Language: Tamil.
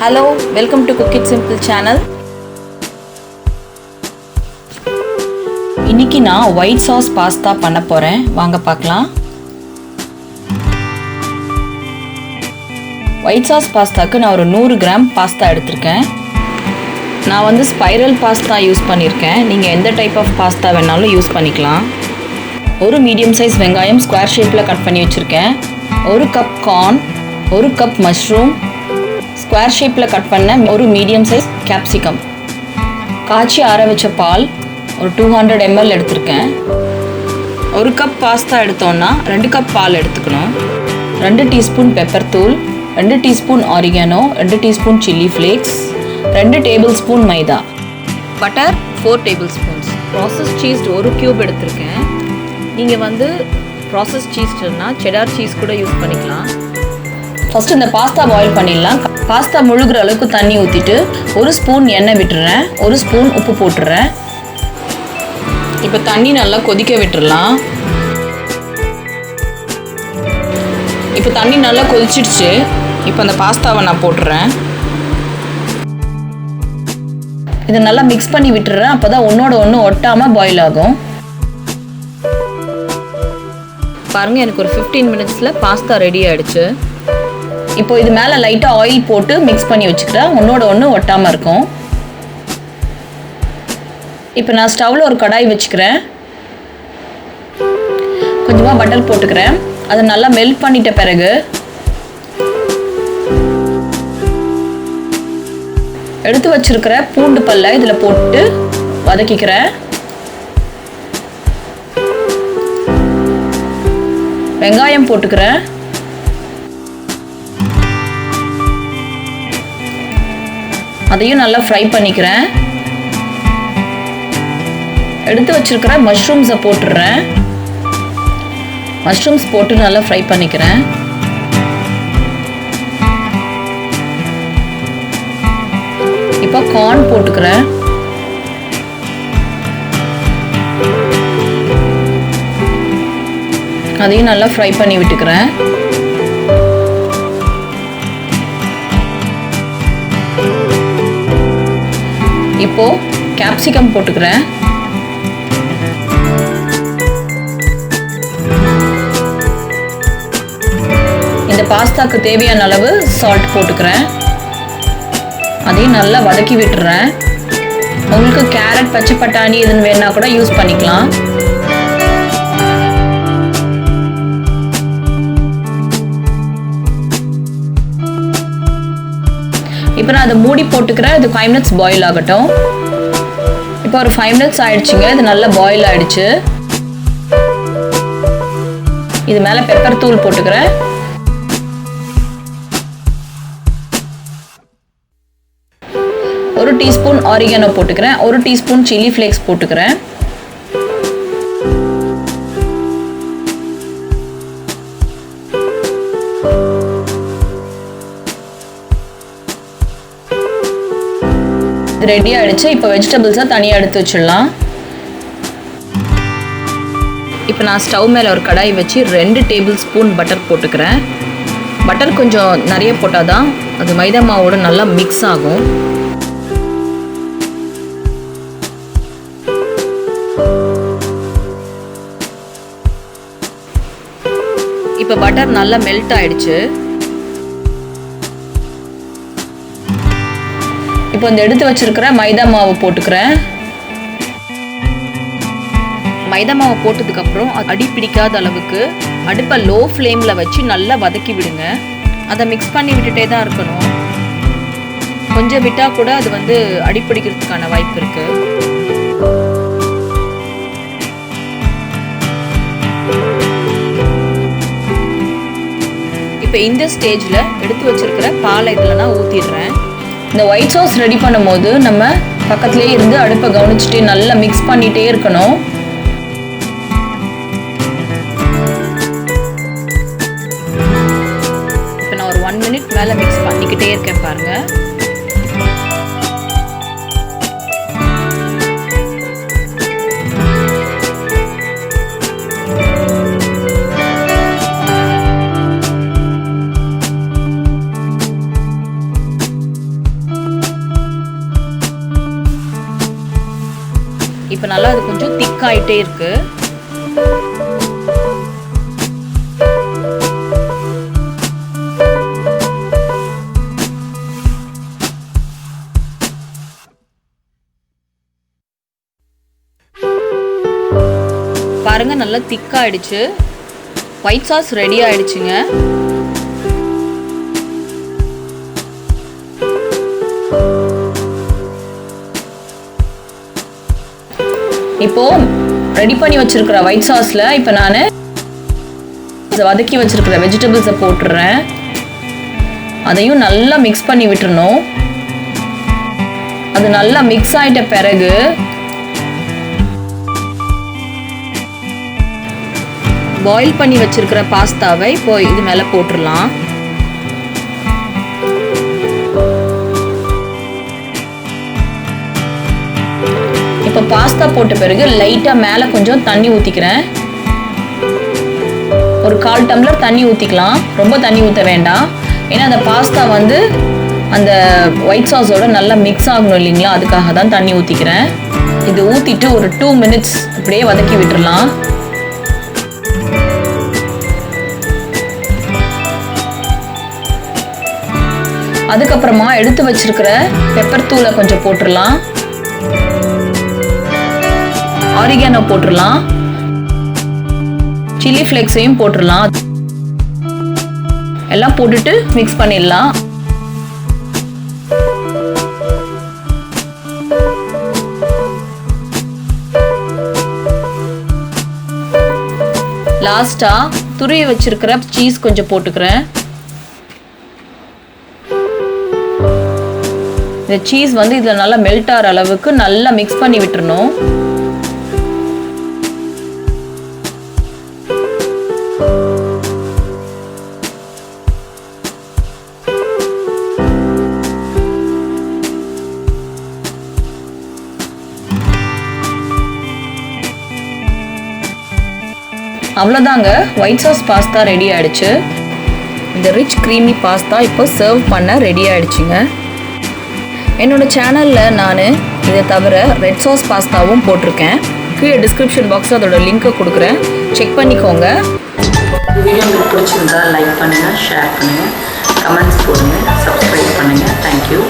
Hello, welcome to Cook It Simple channel. இன்னைக்கு நான் ஒயிட் சாஸ் பாஸ்தா பண்ண போறேன். வாங்க பார்க்கலாம். ஒயிட் சாஸ் பாஸ்தாக்கு நான் ஒரு 100 கிராம் பாஸ்தா எடுத்திருக்கேன். நான் வந்து ஸ்பைரல் பாஸ்தா யூஸ் பண்ணியிருக்கேன். நீங்கள் எந்த டைப் ஆஃப் பாஸ்தா வேணாலும் யூஸ் பண்ணிக்கலாம். ஒரு மீடியம் சைஸ் வெங்காயம் ஸ்கொயர் ஷேப்பில் கட் பண்ணி வச்சுருக்கேன். 1 cup corn, 1 cup mushroom, square ஷேப்பில் கட் பண்ண ஒரு மீடியம் சைஸ் கேப்சிகம், காய்ச்சி ஆற வச்ச பால் ஒரு 200 ml எடுத்திருக்கேன். 1 கப் பாஸ்தா எடுத்தோன்னா 2 கப் பால் எடுத்துக்கணும். 2 டீஸ்பூன் பெப்பர் தூள், 2 teaspoon oregano, 2 teaspoon chilli flakes, 2 table spoon maida, butter 4 table spoons, process cheese 1 cube எடுத்திருக்கேன். நீங்கள் வந்து ப்ராசஸ் சீஸ்னா செடார் சீஸ் கூட யூஸ் பண்ணிக்கலாம். ஃபஸ்ட்டு இந்த பாஸ்தா பாயில் பண்ணிடலாம். பாஸ்தா முழுகிற அளவுக்கு தண்ணி ஊற்றிட்டு 1 ஸ்பூன் எண்ணெய் விட்டுறேன், 1 ஸ்பூன் உப்பு போட்டுடுறேன். இப்போ தண்ணி நல்லா கொதிக்க விட்டுடலாம். இப்போ தண்ணி நல்லா கொதிச்சிடுச்சு. இப்போ அந்த பாஸ்தாவை நான் போட்டுறேன். இதை நல்லா மிக்ஸ் பண்ணி விட்டுறேன். அப்போ தான் ஒன்றோட ஒன்று ஒட்டாமல் பாயில் ஆகும். பாருங்கள், எனக்கு ஒரு 15 மினிட்ஸில் பாஸ்தா ரெடி ஆகிடுச்சு. இப்போ இது மேலே லைட்டாக ஆயில் போட்டு மிக்ஸ் பண்ணி வச்சுக்கிறேன். ஒன்றோட ஒன்று ஒட்டாமல் இருக்கும். இப்போ நான் ஸ்டவ்வில் ஒரு கடாய் வச்சுக்கிறேன். கொஞ்சமாக பட்டர் போட்டுக்கிறேன். அதை நல்லா மெல்ட் பண்ணிட்ட பிறகு எடுத்து வச்சிருக்கிற பூண்டு பல்லை இதில் போட்டு வதக்கிக்கிறேன். வெங்காயம் போட்டுக்கிறேன். அதையும் நல்லா ஃப்ரை பண்ணிக்கிறேன். எடுத்து வச்சிருக்கிற மஷ்ரூம்ஸை போட்டுடுறேன். மஷ்ரூம்ஸ் போட்டு நல்லா ஃப்ரை பண்ணிக்கிறேன். இப்போ கார்ன் போட்டுக்கிறேன். அதையும் நல்லா ஃப்ரை பண்ணி விட்டுக்கிறேன். இப்போ கேப்சிகம் போட்டுக்கிறேன். இந்த பாஸ்தாக்கு தேவையான அளவு சால்ட் போட்டுக்கிறேன். அதையும் நல்லா வதக்கி விட்டுறேன். உங்களுக்கு கேரட், பச்சை பட்டாணி எதுன்னு வேணா கூட யூஸ் பண்ணிக்கலாம். இப்போ நான் அதை மூடி போட்டுக்கிறேன். இது 5 மினிட்ஸ் பாயில் ஆகட்டும். இப்போ ஒரு 5 மினிட்ஸ் ஆயிடுச்சுங்க. இது நல்லா பாயில் ஆயிடுச்சு. இது மேலே பெப்பர் தூள் போட்டுக்கிறேன். ஒரு டீஸ்பூன் ஆரிகானோ போட்டுக்கிறேன். 1 டீஸ்பூன் சில்லி ஃப்ளேக்ஸ் போட்டுக்கிறேன். ரெடி ஆகிடுச்சு. இப்போ வெஜிடபிள்ஸை தனியாக எடுத்து வச்சிடலாம். இப்போ நான் ஸ்டவ் மேலே ஒரு கடாய் வச்சு 2 டேபிள் ஸ்பூன் பட்டர் போட்டுக்கிறேன். பட்டர் கொஞ்சம் நிறைய போட்டால் தான் அது மைதா மாவோட நல்லா மிக்ஸ் ஆகும். இப்போ பட்டர் நல்லா மெல்ட் ஆயிடுச்சு. இப்போ இந்த எடுத்து வச்சிருக்கிற மைதா மாவு போட்டுக்கிறேன். மைதா மாவு போட்டதுக்கப்புறம் அடி பிடிக்காத அளவுக்கு அடுப்பை லோ ஃப்ளேமில் வச்சு நல்லா வதக்கி விடுங்க. அதை மிக்ஸ் பண்ணி விட்டுட்டே தான் இருக்கணும். கொஞ்சம் விட்டால் கூட அது வந்து அடி பிடிக்கிறதுக்கான வாய்ப்பு இருக்கு. இப்போ இந்த ஸ்டேஜில் எடுத்து வச்சிருக்கிற பாலை இதில் நான் ஊற்றிடுறேன். இந்த ஒயிட் சாஸ் ரெடி பண்ணும்போது நம்ம பக்கத்துலேயே இருந்து அடுப்பை கவனிச்சுட்டு நல்லா மிக்ஸ் பண்ணிகிட்டே இருக்கணும். இப்போ நான் ஒரு 1 மினிட் மேலே மிக்ஸ் பண்ணிக்கிட்டே இருக்கேன் பாருங்கள். இப்போ நல்லா அது கொஞ்சம் திக்காயிட்டே இருக்கு. பாருங்க நல்லா திக்காயிடுச்சு. ஒயிட் சாஸ் ரெடி ஆயிடுச்சுங்க. இப்போ ரெடி பண்ணி வச்சிருக்கிற ஒயிட் சாஸ்ல இப்போ நான் வதக்கி வச்சிருக்கிற வெஜிடபிள்ஸை போட்டுடுறேன். அதையும் நல்லா மிக்ஸ் பண்ணி விட்டுறணும். அது நல்லா மிக்ஸ் ஆயிட்ட பிறகு பாயில் பண்ணி வச்சிருக்கிற பாஸ்தாவை இப்போ இது மேலே போட்டுடலாம். இப்போ பாஸ்தா போட்ட பிறகு லைட்டாக மேலே கொஞ்சம் தண்ணி ஊற்றிக்கிறேன். ஒரு 1/4 டம்ளர் தண்ணி ஊற்றிக்கலாம். ரொம்ப தண்ணி ஊற்ற வேண்டாம். ஏன்னா அந்த பாஸ்தா வந்து அந்த ஒயிட் சாஸோட நல்லா மிக்ஸ் ஆகணும் இல்லைங்களா, அதுக்காக தான் தண்ணி ஊற்றிக்கிறேன். இது ஊற்றிட்டு ஒரு 2 மினிட்ஸ் அப்படியே வதக்கி விட்டுடலாம். அதுக்கப்புறமா எடுத்து வச்சிருக்கிற பெப்பர் தூளை கொஞ்சம் போட்டுடலாம். ஆரிகானோ போட்டுடலாம். சில்லி ஃப்ளேக்ஸையும் போட்டுடலாம். எல்லாம் போட்டுட்டு மிக்ஸ் பண்ணிடலாம். லாஸ்டா துருவி வச்சிருக்கிற சீஸ் கொஞ்சம் போட்டுக்கிறேன். இந்த சீஸ் வந்து இதில் நல்லா மெல்ட் ஆகிற அளவுக்கு நல்லா மிக்ஸ் பண்ணி விட்டுறணும். அவ்வளோதாங்க, ஒயிட் சாஸ் பாஸ்தா ரெடி ஆயிடுச்சு. இந்த ரிச் க்ரீமி பாஸ்தா இப்போ சர்வ் பண்ண ரெடி ஆயிடுச்சுங்க. என்னோட சேனலில் நான் இதை தவிர ரெட் சாஸ் பாஸ்தாவும் போட்டிருக்கேன். கீழே டிஸ்கிரிப்ஷன் பாக்ஸில் அதோட லிங்க்கை கொடுக்குறேன், செக் பண்ணிக்கோங்க. வீடியோ உங்களுக்கு பிடிச்சிருந்தா லைக் பண்ணுங்கள், ஷேர் பண்ணுங்கள், கமெண்ட்ஸ் போடுங்க, சப்ஸ்கிரைப் பண்ணுங்கள். தேங்க்யூ.